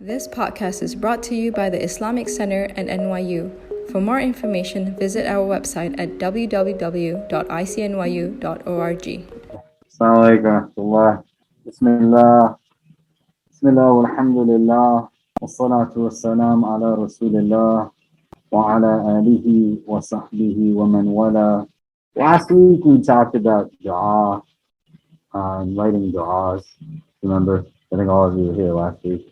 This podcast is brought to you by the Islamic Center and NYU. For more information, visit our website at www.icnyu.org. Assalamu alaikum. Bismillah. Bismillah walhamdulillah. Wassalatu wassalam ala rasulillah wa ala alihi wa sahbihi wa man wala. Last week we talked about dua and writing du'as. Remember? I think all of you were here last week.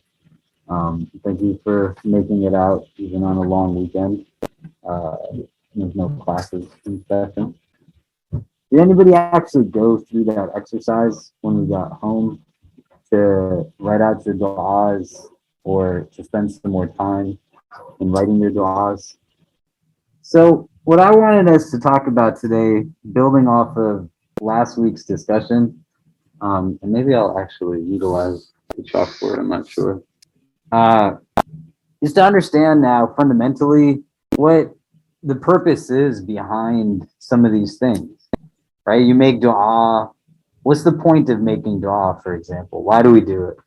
Thank you for making it out even on a long weekend. There's no classes in session. Did anybody actually go through that exercise when we got home to write out your du'as or to spend some more time in writing your du'as? So what I wanted us to talk about today, building off of last week's discussion, and maybe I'll actually utilize the chalkboard, I'm not sure, is to understand now fundamentally what the purpose is behind some of these things, right? You make dua. What's the point of making dua, for example? Why do we do it?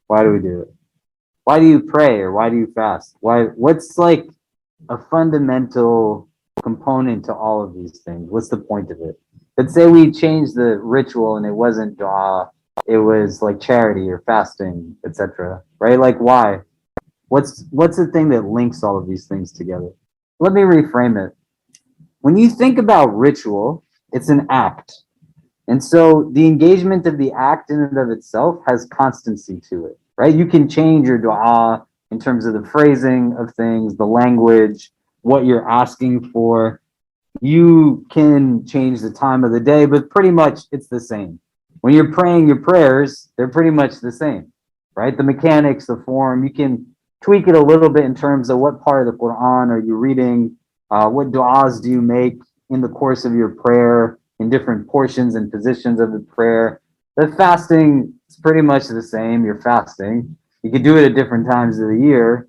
Why do we do it? Why do you pray or why do you fast? What's like a fundamental component to all of these things? What's the point of it? Let's say we changed the ritual and it wasn't dua, it was like charity or fasting, etc. Right? Like why? What's the thing that links all of these things together? Let me reframe it. When you think about ritual, it's an act. And so the engagement of the act in and of itself has constancy to it, right? You can change your dua in terms of the phrasing of things, the language, what you're asking for. You can change the time of the day, but pretty much it's the same. When you're praying your prayers, they're pretty much the same, right? The mechanics, the form, you can tweak it a little bit in terms of what part of the Quran are you reading, what du'as do you make in the course of your prayer, in different portions and positions of the prayer. The fasting is pretty much the same, you're fasting. You could do it at different times of the year.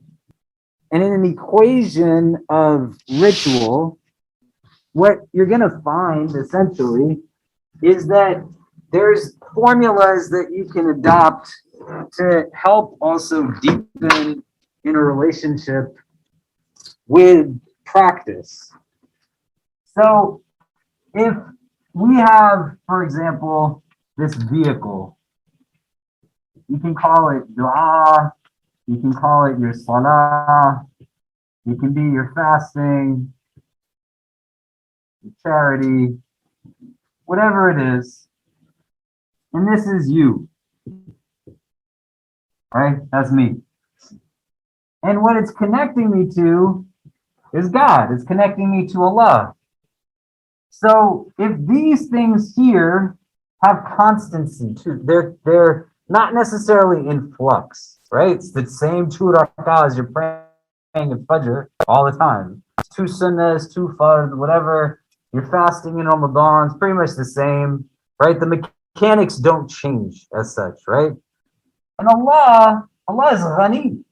And in an equation of ritual, what you're going to find essentially is that there's formulas that you can adopt to help also deepen in a relationship with practice. So if we have, for example, this vehicle, you can call it dua, you can call it your salah, you can be your fasting, your charity, whatever it is. And this is you, right? That's me. And what it's connecting me to is God. It's connecting me to Allah. So if these things here have constancy too, they're not necessarily in flux, right? It's the same 2 rak'ahs you're praying in Fajr all the time. It's 2 sunnahs, 2 fard, whatever. You're fasting in Ramadan, it's pretty much the same, right? The mechanics don't change as such, right? And Allah is Ghani,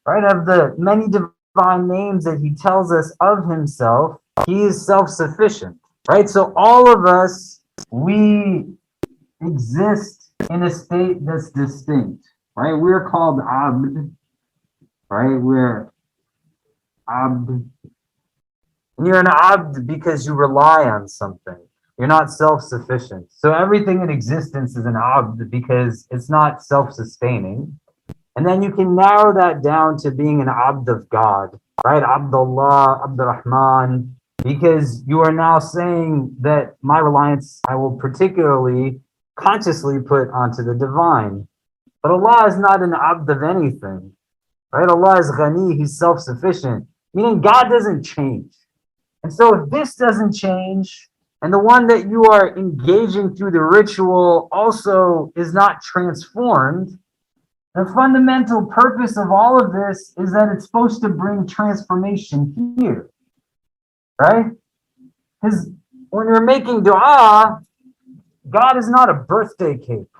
right? Of the many divine names that he tells us of himself, he is self-sufficient, right? So all of us, we exist in a state that's distinct, right? We're called Abd, right? We're Abd. And you're an Abd because you rely on something. You're not self-sufficient. So everything in existence is an Abd because it's not self-sustaining. And then you can narrow that down to being an Abd of God, right? Abdullah, Abdurrahman, because you are now saying that my reliance I will particularly consciously put onto the divine. But Allah is not an Abd of anything, right? Allah is Ghani, he's self-sufficient, meaning God doesn't change. And so if this doesn't change, and the one that you are engaging through the ritual also is not transformed, the fundamental purpose of all of this is that it's supposed to bring transformation here, right? Because when you're making dua, God is not a birthday cake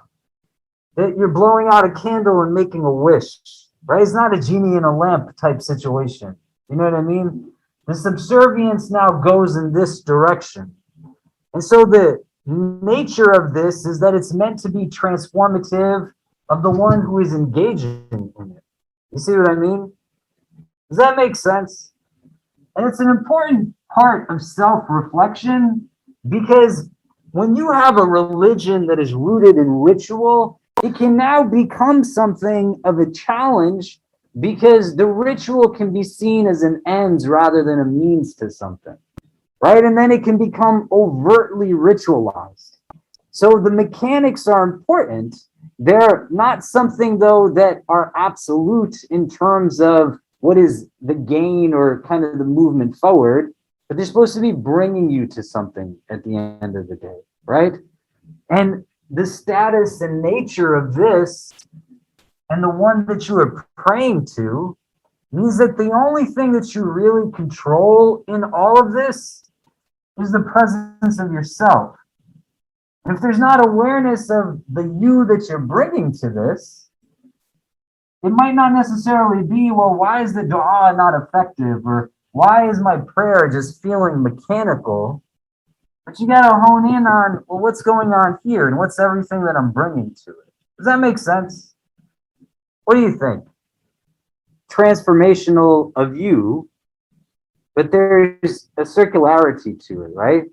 that you're blowing out a candle and making a wish, right? It's not a genie in a lamp type situation. You know what I mean? The subservience now goes in this direction. And so the nature of this is that it's meant to be transformative of the one who is engaging in it. You see what I mean? Does that make sense? And it's an important part of self-reflection because when you have a religion that is rooted in ritual, it can now become something of a challenge because the ritual can be seen as an ends rather than a means to something, right? And then it can become overtly ritualized. So the mechanics are important. They're not something, though, that are absolute in terms of what is the gain or kind of the movement forward, but they're supposed to be bringing you to something at the end of the day, right? And the status and nature of this and the one that you are praying to means that the only thing that you really control in all of this is the presence of yourself. If there's not awareness of the you that you're bringing to this, it might not necessarily be, well, why is the dua not effective? Or why is my prayer just feeling mechanical? But you got to hone in on, well, what's going on here and what's everything that I'm bringing to it? Does that make sense? What do you think? Transformational of you, but there's a circularity to it, right?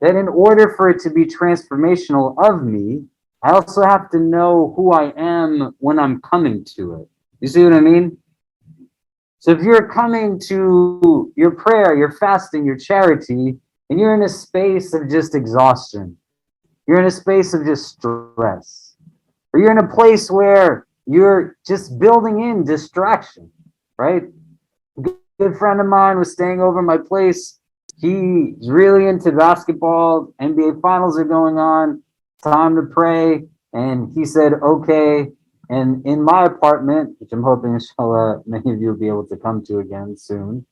That in order for it to be transformational of me, I also have to know who I am when I'm coming to it. You see what I mean? So if you're coming to your prayer, your fasting, your charity, and you're in a space of just exhaustion, you're in a space of just stress, or you're in a place where you're just building in distraction, right? A good friend of mine was staying over my place. He's really into basketball. NBA finals are going on. Time to pray. And he said, okay. And in my apartment, which I'm hoping, inshallah, many of you will be able to come to again soon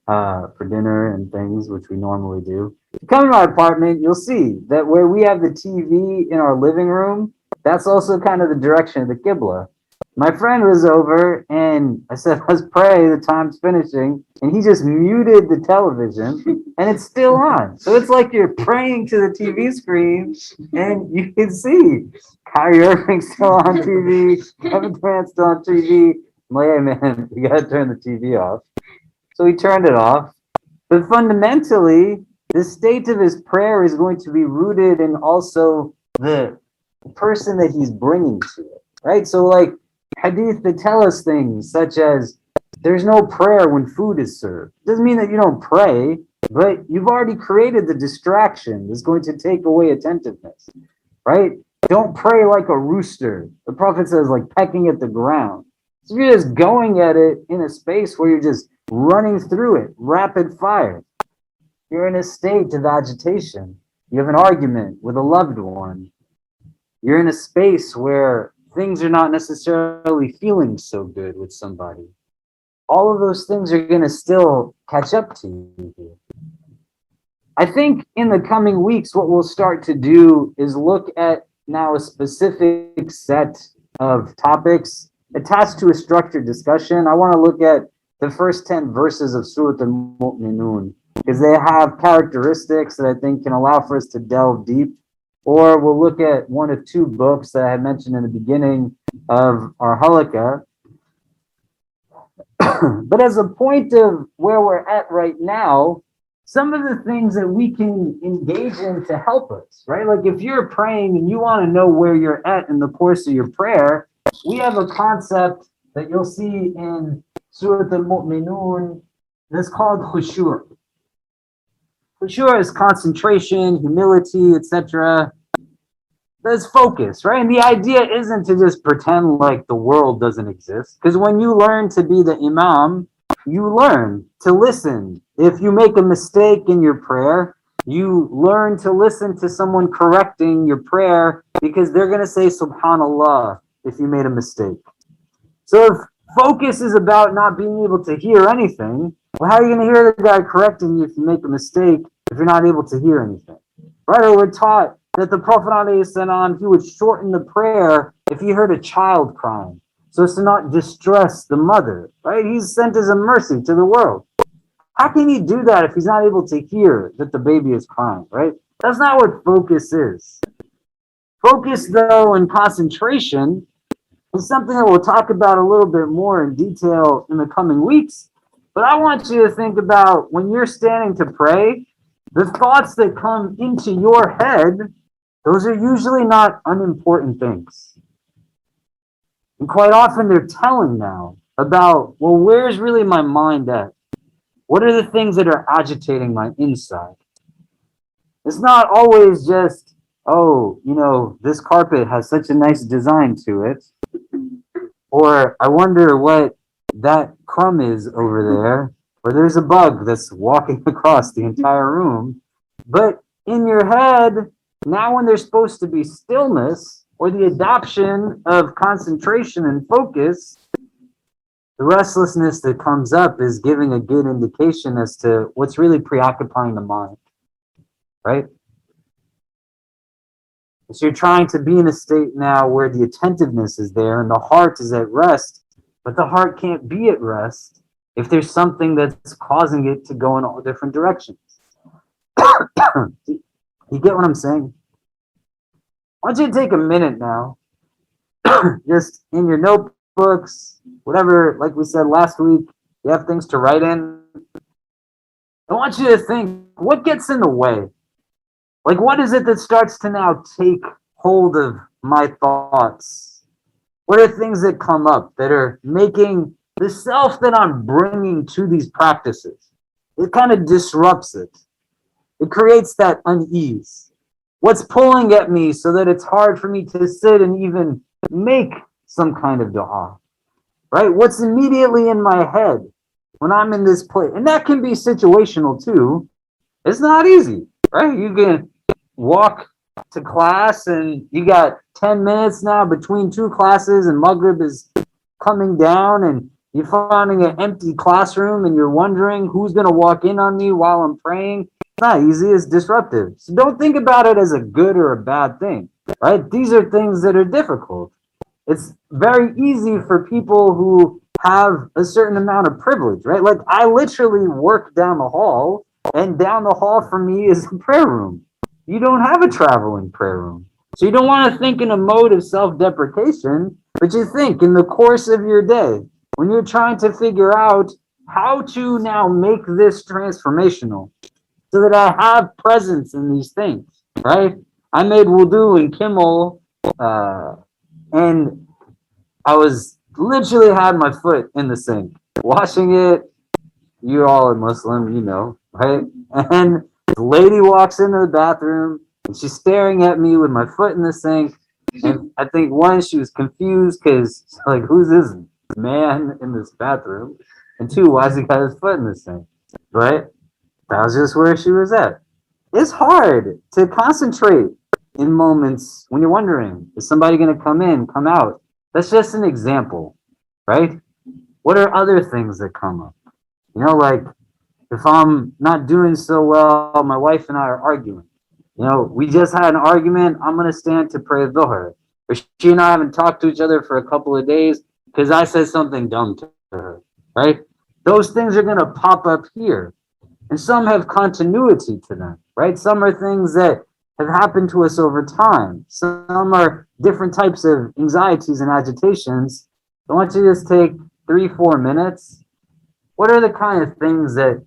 for dinner and things, which we normally do. If you come to my apartment, you'll see that where we have the TV in our living room, that's also kind of the direction of the Qibla. My friend was over and I said, let's pray, the time's finishing. And he just muted the television and it's still on. So it's like you're praying to the TV screen and you can see Kyrie Irving's still on TV, Kevin Durant's still on TV. I'm like, hey man, you gotta turn the TV off. So he turned it off. But fundamentally, the state of his prayer is going to be rooted in also the person that he's bringing to it, right? So like, hadith that tell us things such as there's no prayer when food is served. Doesn't mean that you don't pray, but you've already created the distraction that's going to take away attentiveness, right? Don't pray like a rooster. The Prophet says, like pecking at the ground. So if you're just going at it in a space where you're just running through it, rapid fire, you're in a state of agitation. You have an argument with a loved one. You're in a space where things are not necessarily feeling so good with somebody. All of those things are going to still catch up to you. I think in the coming weeks, what we'll start to do is look at now a specific set of topics attached to a structured discussion. I want to look at the first 10 verses of Surah Al-Mu'minun because they have characteristics that I think can allow for us to delve deep. Or we'll look at one of two books that I had mentioned in the beginning of our halaqah. But as a point of where we're at right now, some of the things that we can engage in to help us, right? Like if you're praying and you want to know where you're at in the course of your prayer, we have a concept that you'll see in Surah Al-Mu'minun that's called khushu'. Khushu' is concentration, humility, etc. There's focus, right? And the idea isn't to just pretend like the world doesn't exist. Because when you learn to be the imam, you learn to listen. If you make a mistake in your prayer, you learn to listen to someone correcting your prayer because they're going to say subhanallah if you made a mistake. So if focus is about not being able to hear anything, well, how are you going to hear the guy correcting you if you make a mistake if you're not able to hear anything? Right? Or we're taught that the Prophet ﷺ, he would shorten the prayer if he heard a child crying, so as to not distress the mother. Right? He's sent as a mercy to the world. How can he do that if he's not able to hear that the baby is crying? Right? That's not what focus is. Focus, though, and concentration It's something that we'll talk about a little bit more in detail in the coming weeks. But I want you to think about when you're standing to pray, the thoughts that come into your head, those are usually not unimportant things. And quite often they're telling now about, well, where's really my mind at? What are the things that are agitating my inside? It's not always just, oh, this carpet has such a nice design to it. Or I wonder what that crumb is over there. Or there's a bug that's walking across the entire room. But in your head, now when there's supposed to be stillness or the adoption of concentration and focus, the restlessness that comes up is giving a good indication as to what's really preoccupying the mind, right? So you're trying to be in a state now where the attentiveness is there and the heart is at rest, but the heart can't be at rest if there's something that's causing it to go in all different directions. You get what I'm saying? I want you to take a minute now, just in your notebooks, whatever, like we said last week, you have things to write in. I want you to think, what gets in the way? Like, what is it that starts to now take hold of my thoughts? What are things that come up that are making the self that I'm bringing to these practices? It kind of disrupts it. It creates that unease. What's pulling at me so that it's hard for me to sit and even make some kind of dua, right? What's immediately in my head when I'm in this place? And that can be situational too. It's not easy, right? You can walk to class and you got 10 minutes now between two classes and Maghrib is coming down and you're finding an empty classroom and you're wondering who's going to walk in on me while I'm praying. It's not easy, it's disruptive. So don't think about it as a good or a bad thing, right? These are things that are difficult. It's very easy for people who have a certain amount of privilege, right? Like I literally work down the hall and down the hall for me is a prayer room. You don't have a traveling prayer room. So you don't want to think in a mode of self-deprecation, but you think in the course of your day, when you're trying to figure out how to now make this transformational so that I have presence in these things, right? I made wudu in Kimmel, and I was literally had my foot in the sink, washing it. You all are Muslim, right? And the lady walks into the bathroom and she's staring at me with my foot in the sink. And I think one, she was confused because like, who's this man in this bathroom? And two, why's he got his foot in the sink? Right? That was just where she was at. It's hard to concentrate in moments when you're wondering, is somebody going to come in, come out? That's just an example, right? What are other things that come up? Like if I'm not doing so well, my wife and I are arguing. We just had an argument. I'm going to stand to pray Dhuhr. Or she and I haven't talked to each other for a couple of days because I said something dumb to her, right? Those things are going to pop up here. And some have continuity to them, right? Some are things that have happened to us over time. Some are different types of anxieties and agitations. I want you to just take 3-4 minutes. What are the kind of things that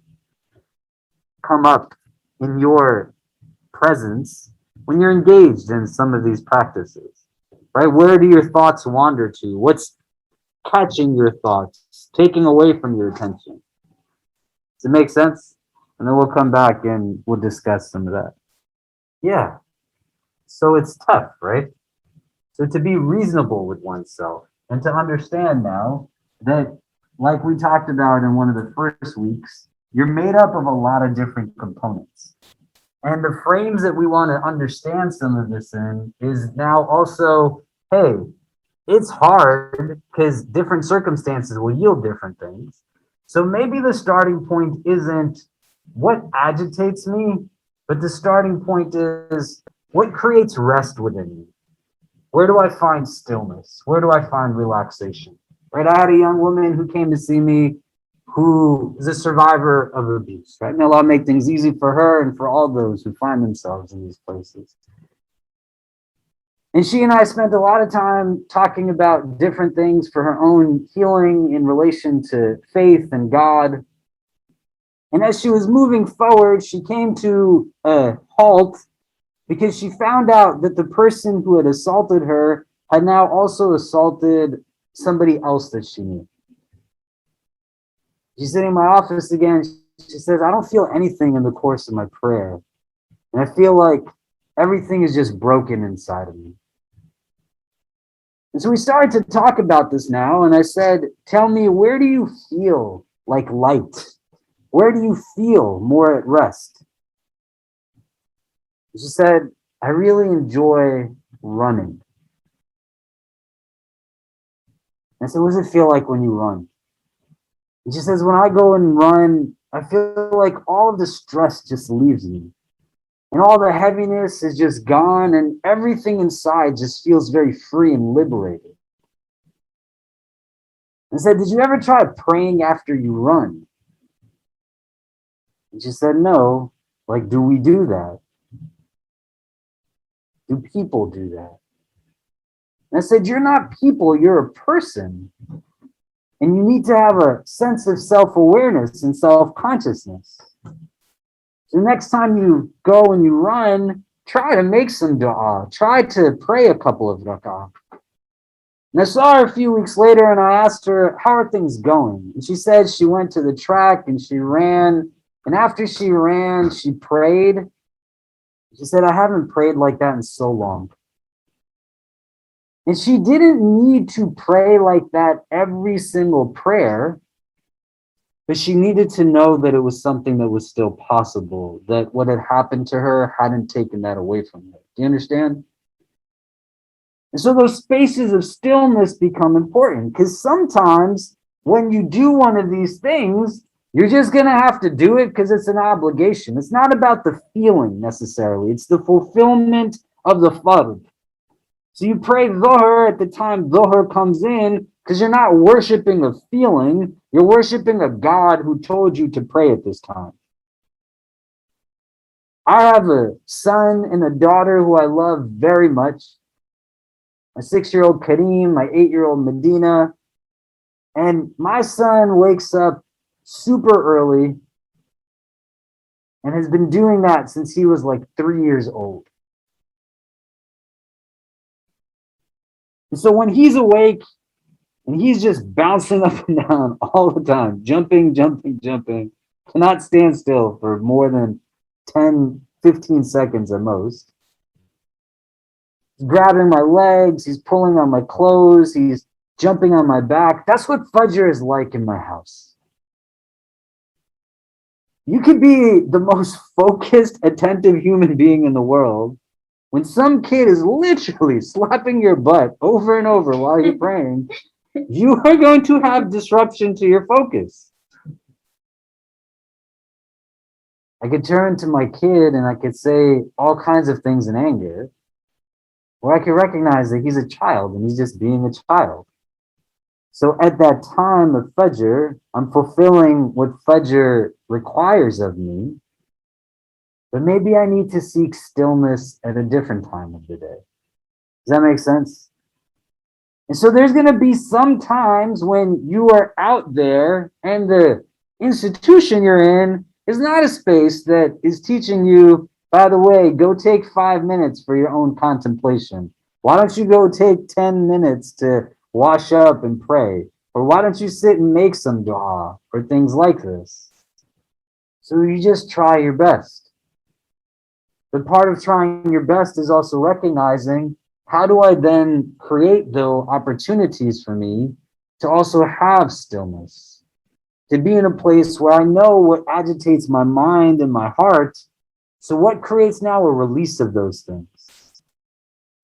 come up in your presence when you're engaged in some of these practices, right? Where do your thoughts wander to? What's catching your thoughts, taking away from your attention? Does it make sense? And then we'll come back and we'll discuss some of that. Yeah. So it's tough, right? So to be reasonable with oneself and to understand now that, like we talked about in one of the first weeks, you're made up of a lot of different components. And the frames that we want to understand some of this in is now also, hey, it's hard because different circumstances will yield different things. So maybe the starting point isn't what agitates me, but the starting point is what creates rest within me. Where do I find stillness? Where do I find relaxation? Right? I had a young woman who came to see me who is a survivor of abuse, right? May Allah make things easy for her and for all those who find themselves in these places. And she and I spent a lot of time talking about different things for her own healing in relation to faith and God. And as she was moving forward, she came to a halt because she found out that the person who had assaulted her had now also assaulted somebody else that she knew. She's sitting in my office again. She says, I don't feel anything in the course of my prayer. And I feel like everything is just broken inside of me. And so we started to talk about this now. And I said, tell me, where do you feel like light? Where do you feel more at rest? She said, I really enjoy running. I said, what does it feel like when you run? And she says, when I go and run, I feel like all of the stress just leaves me. And all the heaviness is just gone, and everything inside just feels very free and liberated. I said, did you ever try praying after you run? And she said, no. Like, do we do that? Do people do that? And I said, you're not people, you're a person. And you need to have a sense of self-awareness and self-consciousness. So next time you go and you run, try to make some dua. Try to pray a couple of rak'ah. And I saw her a few weeks later and I asked her, how are things going? And she said she went to the track and she ran. And after she ran, she prayed. She said, I haven't prayed like that in so long. And she didn't need to pray like that every single prayer, but she needed to know that it was something that was still possible, that what had happened to her hadn't taken that away from her. Do you understand? And so those spaces of stillness become important because sometimes when you do one of these things, you're just going to have to do it because it's an obligation. It's not about the feeling necessarily. It's the fulfillment of the fard. So you pray Dhuhr at the time Dhuhr comes in because you're not worshiping a feeling. You're worshiping a God who told you to pray at this time. I have a son and a daughter who I love very much. My 6-year-old Kareem, my 8-year-old Medina. And my son wakes up super early and has been doing that since he was like 3 years old. And so when he's awake and he's just bouncing up and down all the time, jumping, cannot stand still for more than 10, 15 seconds at most. He's grabbing my legs, he's pulling on my clothes, he's jumping on my back. That's what Fajr is like in my house. You could be the most focused, attentive human being in the world. When some kid is literally slapping your butt over and over while you're praying, you are going to have disruption to your focus. I could turn to my kid and I could say all kinds of things in anger, or I could recognize that he's a child and he's just being a child. So at that time of Fajr, I'm fulfilling what Fajr requires of me, but maybe I need to seek stillness at a different time of the day. Does that make sense? And so there's going to be some times when you are out there and the institution you're in is not a space that is teaching you, by the way, go take 5 minutes for your own contemplation. Why don't you go take 10 minutes to wash up and pray? Or why don't you sit and make some dua or things like this? So you just try your best. But part of trying your best is also recognizing, how do I then create those opportunities for me to also have stillness? To be in a place where I know what agitates my mind and my heart. So what creates now a release of those things?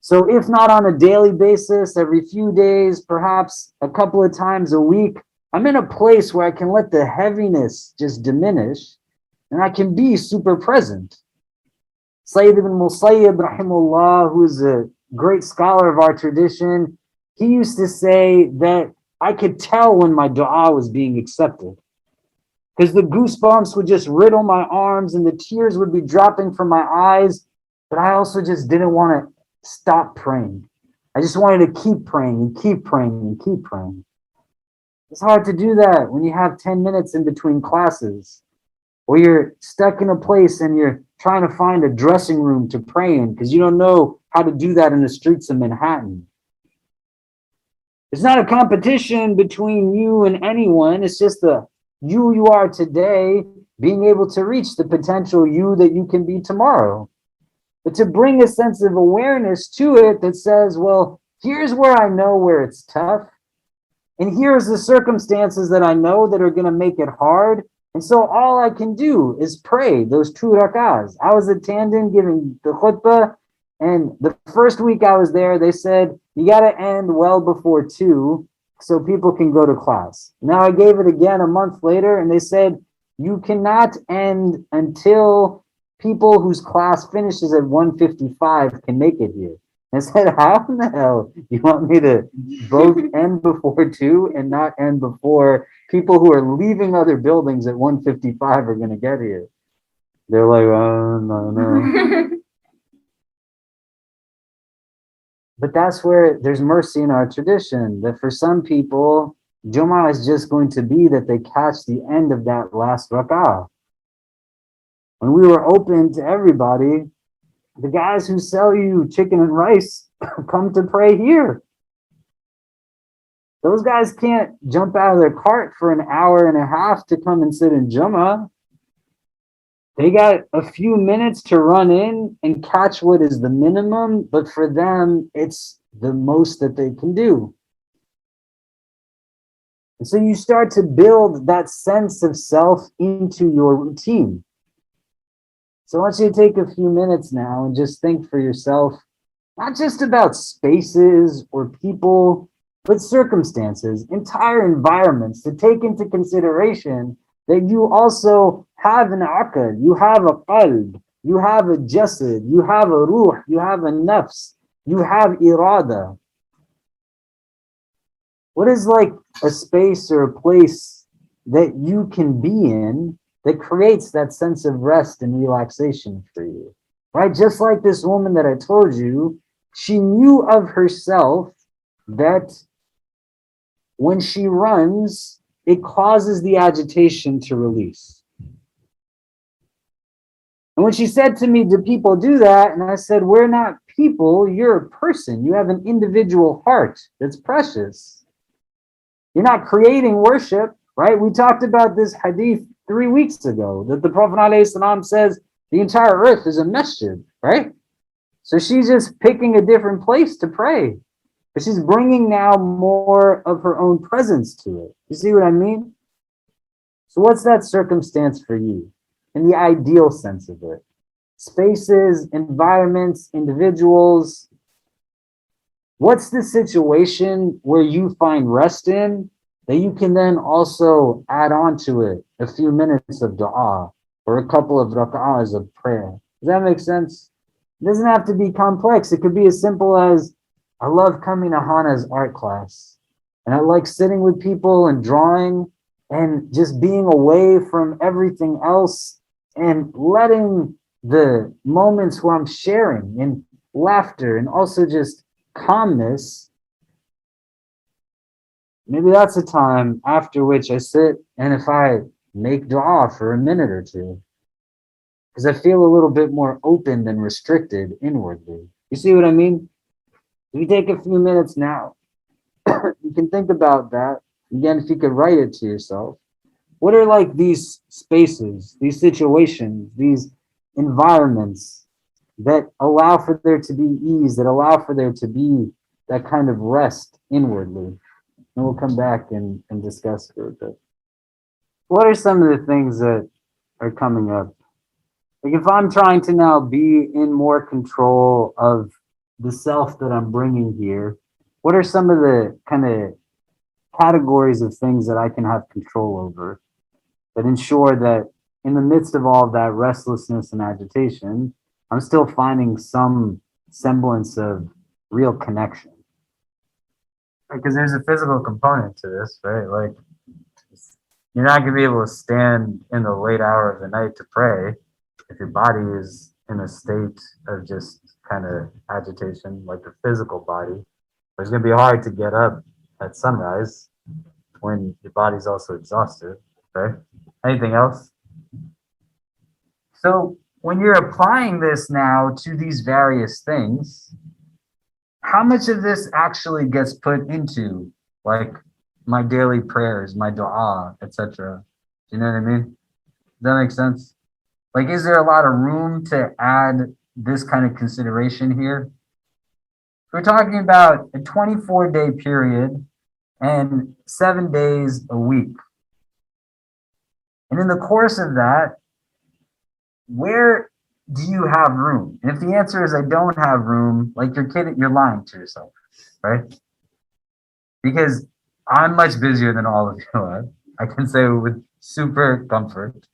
So if not on a daily basis, every few days, perhaps a couple of times a week, I'm in a place where I can let the heaviness just diminish and I can be super present. Sayyid ibn Musayyib, rahimahullah, who is a great scholar of our tradition, he used to say that I could tell when my dua was being accepted because the goosebumps would just riddle my arms and the tears would be dropping from my eyes, but I also just didn't want to stop praying. I just wanted to keep praying and keep praying and keep praying. It's hard to do that when you have 10 minutes in between classes, or you're stuck in a place and you're trying to find a dressing room to pray in because you don't know how to do that in the streets of Manhattan. It's not a competition between you and anyone. It's just the you are today being able to reach the potential you that you can be tomorrow. But to bring a sense of awareness to it that says, well, here's where I know where it's tough. And here's the circumstances that I know that are going to make it hard. And so all I can do is pray those 2 rak'ahs. I was at Tandon giving the khutbah, and the first week I was there, they said, you got to end well before 2 so people can go to class. Now I gave it again a month later, and they said, you cannot end until people whose class finishes at 1:55 can make it here. I said, how in the hell do you want me to both end before 2 and not end before people who are leaving other buildings at 1:55 are going to get here? They're like, no. But that's where there's mercy in our tradition, that for some people, Jummah is just going to be that they catch the end of that last rak'ah. When we were open to everybody, the guys who sell you chicken and rice come to pray here. Those guys can't jump out of their cart for an hour and a half to come and sit in Jummah. They got a few minutes to run in and catch what is the minimum, but for them, it's the most that they can do. And so you start to build that sense of self into your routine. So I want you to take a few minutes now and just think for yourself, not just about spaces or people, but circumstances, entire environments, to take into consideration that you also have an aql, you have a qalb, you have a jasad, you have a ruh, you have a nafs, you have irada. What is like a space or a place that you can be in that creates that sense of rest and relaxation for you, right? Just like this woman that I told you, she knew of herself that when she runs, it causes the agitation to release. And when she said to me, do people do that? And I said, we're not people, you're a person. You have an individual heart that's precious. You're not creating worship, right? We talked about this hadith 3 weeks ago, that the Prophet ﷺ says the entire earth is a masjid, right? So she's just picking a different place to pray. But she's bringing now more of her own presence to it. You see what I mean? So what's that circumstance for you in the ideal sense of it? Spaces, environments, individuals. What's the situation where you find rest in that you can then also add on to it a few minutes of dua or a couple of rak'ahs of prayer? Does that make sense? It doesn't have to be complex. It could be as simple as, I love coming to Hana's art class, and I like sitting with people and drawing and just being away from everything else and letting the moments where I'm sharing and laughter and also just calmness. Maybe that's a time after which I sit and if I make dua for a minute or two, because I feel a little bit more open than restricted inwardly. You see what I mean? If you take a few minutes now, you can think about that. Again, if you could write it to yourself. What are like these spaces, these situations, these environments that allow for there to be ease, that allow for there to be that kind of rest inwardly? And we'll come back and discuss for a bit. What are some of the things that are coming up? Like if I'm trying to now be in more control of the self that I'm bringing here, what are some of the kind of categories of things that I can have control over that ensure that in the midst of all of that restlessness and agitation, I'm still finding some semblance of real connection? Because there's a physical component to this, right? Like you're not going to be able to stand in the late hour of the night to pray if your body is in a state of just kind of agitation, like the physical body. But it's going to be hard to get up at sunrise when your body's also exhausted. Okay. Anything else? So when you're applying this now to these various things, how much of this actually gets put into like my daily prayers, my dua, etc.? Do you know what I mean? Does that make sense? Like, is there a lot of room to add this kind of consideration here? We're talking about a 24-day period and 7 days a week. And in the course of that, where do you have room? And if the answer is I don't have room, like you're kidding, you're lying to yourself, right? Because I'm much busier than all of you are. I can say with super comfort.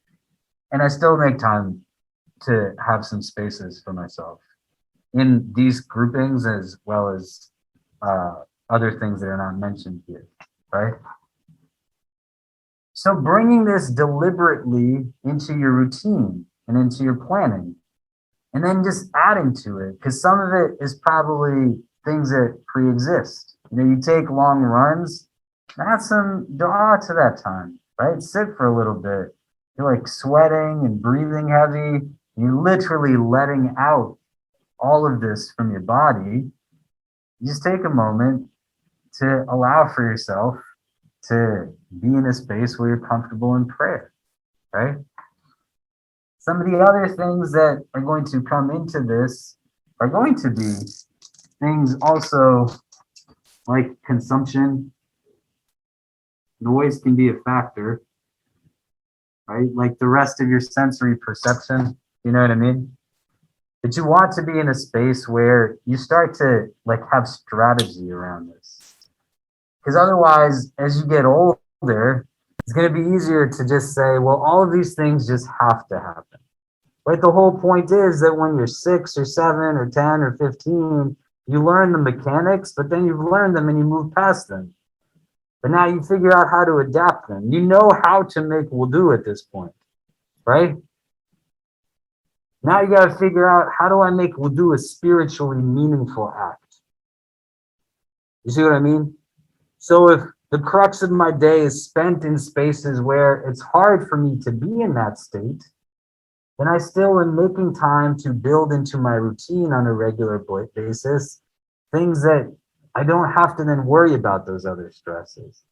And I still make time to have some spaces for myself in these groupings as well as other things that are not mentioned here, right? So bringing this deliberately into your routine and into your planning, and then just adding to it, because some of it is probably things that pre-exist. You know, you take long runs, add some dua to that time, right? Sit for a little bit. You're like sweating and breathing heavy. You're literally letting out all of this from your body. You just take a moment to allow for yourself to be in a space where you're comfortable in prayer, right? Some of the other things that are going to come into this are going to be things also like consumption. Noise can be a factor, right? Like the rest of your sensory perception, you know what I mean? But you want to be in a space where you start to like have strategy around this. Because otherwise, as you get older, it's going to be easier to just say, well, all of these things just have to happen. Right? The whole point is that when you're 6 or 7 or 10 or 15, you learn the mechanics, but then you've learned them and you move past them. But now you figure out how to adapt them. You know how to make wudu at this point, right? Now you got to figure out, how do I make wudu a spiritually meaningful act? You see what I mean? So if the crux of my day is spent in spaces where it's hard for me to be in that state, then I still am making time to build into my routine on a regular basis things that I don't have to then worry about those other stresses.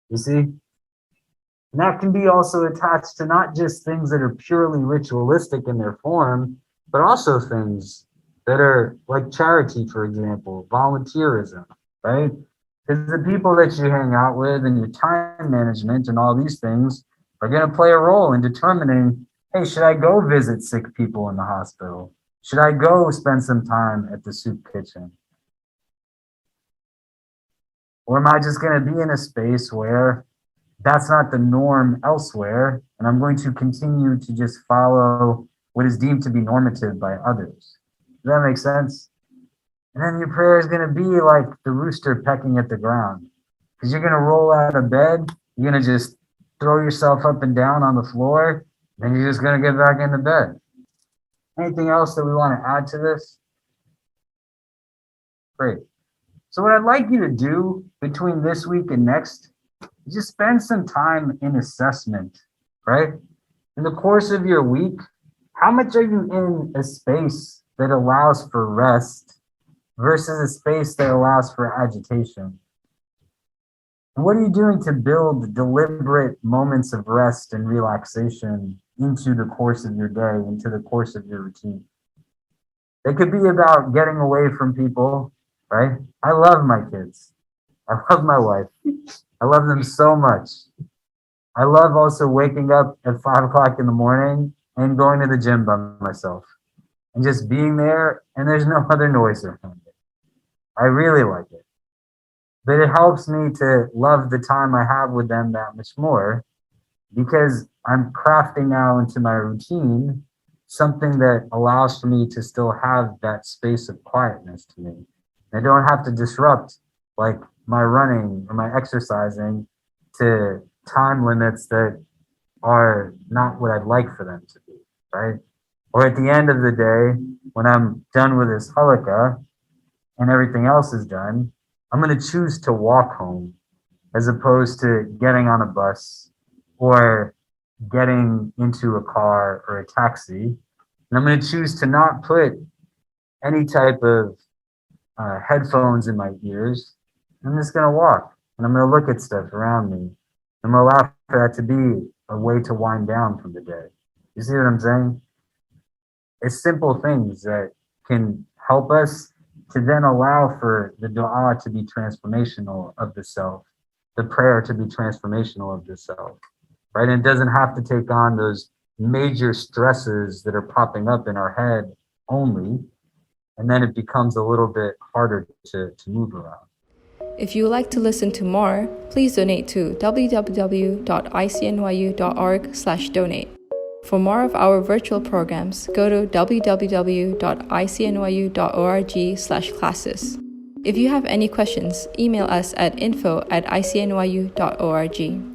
You see? And that can be also attached to not just things that are purely ritualistic in their form, but also things that are like charity, for example, volunteerism, right? Because the people that you hang out with and your time management and all these things are going to play a role in determining, hey, should I go visit sick people in the hospital? Should I go spend some time at the soup kitchen? Or am I just going to be in a space where that's not the norm elsewhere, and I'm going to continue to just follow what is deemed to be normative by others? Does that make sense? And then your prayer is going to be like the rooster pecking at the ground, because you're going to roll out of bed, you're going to just throw yourself up and down on the floor, and you're just going to get back into bed. Anything else that we want to add to this? Great. So what I'd like you to do between this week and next, just spend some time in assessment, right? In the course of your week, how much are you in a space that allows for rest versus a space that allows for agitation? And what are you doing to build deliberate moments of rest and relaxation into the course of your day, into the course of your routine? It could be about getting away from people, right? I love my kids. I love my wife. I love them so much. I love also waking up at 5 o'clock in the morning and going to the gym by myself and just being there, and there's no other noise around it. I really like it. But it helps me to love the time I have with them that much more, because I'm crafting now into my routine something that allows for me to still have that space of quietness to me. I don't have to disrupt like my running or my exercising to time limits that are not what I'd like for them to be, right? Or at the end of the day, when I'm done with this halaqah and everything else is done, I'm going to choose to walk home as opposed to getting on a bus or getting into a car or a taxi. And I'm going to choose to not put any type of headphones in my ears. I'm just going to walk and I'm going to look at stuff around me. I'm going to allow for that to be a way to wind down from the day. You see what I'm saying? It's simple things that can help us to then allow for the dua to be transformational of the self, the prayer to be transformational of the self, right? And it doesn't have to take on those major stresses that are popping up in our head only, and then it becomes a little bit harder to move around. If you would like to listen to more, please donate to www.icnyu.org/donate. For more of our virtual programs, go to www.icnyu.org/classes. If you have any questions, email us at info@icnyu.org.